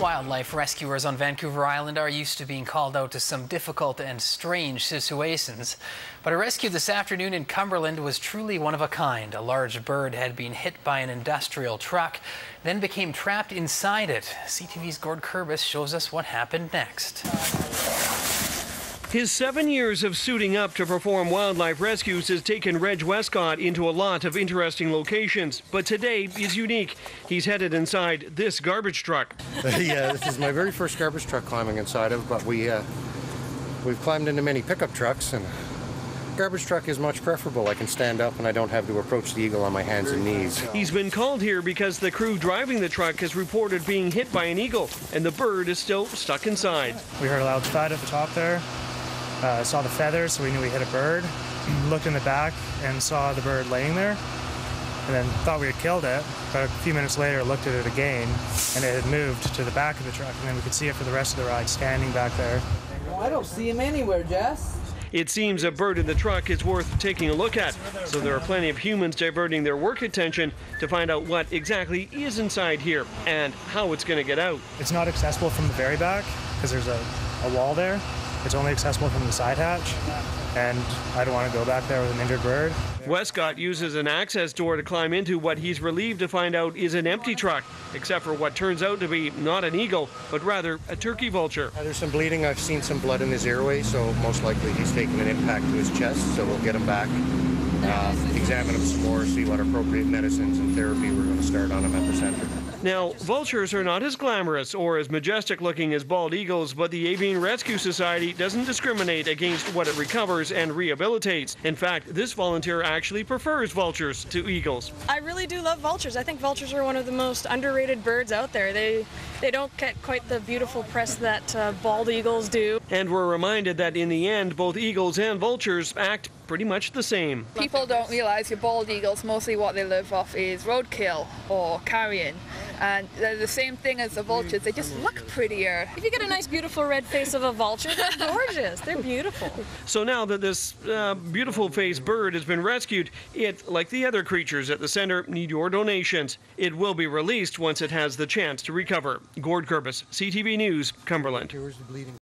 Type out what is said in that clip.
Wildlife rescuers on Vancouver Island are used to being called out to some difficult and strange situations. But a rescue this afternoon in Cumberland was truly one of a kind. A large bird had been hit by an industrial truck, then became trapped inside it. CTV's Gord Kurbis shows us what happened next. His 7 years of suiting up to perform wildlife rescues has taken Reg Westcott into a lot of interesting locations, but today is unique. He's headed inside this garbage truck. Yeah, this is my very first garbage truck climbing inside of, but we've climbed into many pickup trucks, and garbage truck is much preferable. I can stand up and I don't have to approach the eagle on my hands and knees. He's been called here because the crew driving the truck has reported being hit by an eagle, and the bird is still stuck inside. We heard a loud thud at the top there. Saw the feathers, so we knew we hit a bird. Looked in the back and saw the bird laying there, and then thought we had killed it. But a few minutes later, looked at it again, and it had moved to the back of the truck, and then we could see it for the rest of the ride, standing back there. Well, I don't see him anywhere, Jess. It seems a bird in the truck is worth taking a look at, so there are plenty of humans diverting their work attention to find out what exactly is inside here and how it's going to get out. It's not accessible from the very back because there's a wall there. It's only accessible from the side hatch, and I don't want to go back there with an injured bird. Westcott uses an access door to climb into what he's relieved to find out is an empty truck, except for what turns out to be not an eagle, but rather a turkey vulture. There's some bleeding. I've seen some blood in his airway, so most likely he's taken an impact to his chest, so we'll get him back, examine him some more, see what appropriate medicines and therapy we're going to start on him at the center. Now, vultures are not as glamorous or as majestic looking as bald eagles, but the Avian Rescue Society doesn't discriminate against what it recovers and rehabilitates. In fact, this volunteer actually prefers vultures to eagles. I really do love vultures. I think vultures are one of the most underrated birds out there. They don't get quite the beautiful press that bald eagles do. And we're reminded that in the end, both eagles and vultures act pretty much the same. People don't realize your bald eagles, mostly what they live off is roadkill or carrion. And they're the same thing as the vultures, they just look prettier. If you get a nice, beautiful red face of a vulture, they're gorgeous. They're beautiful. So now that this beautiful faced bird has been rescued, it, like the other creatures at the center, need your donations. It will be released once it has the chance to recover. Gord Kurbis, CTV News, Cumberland.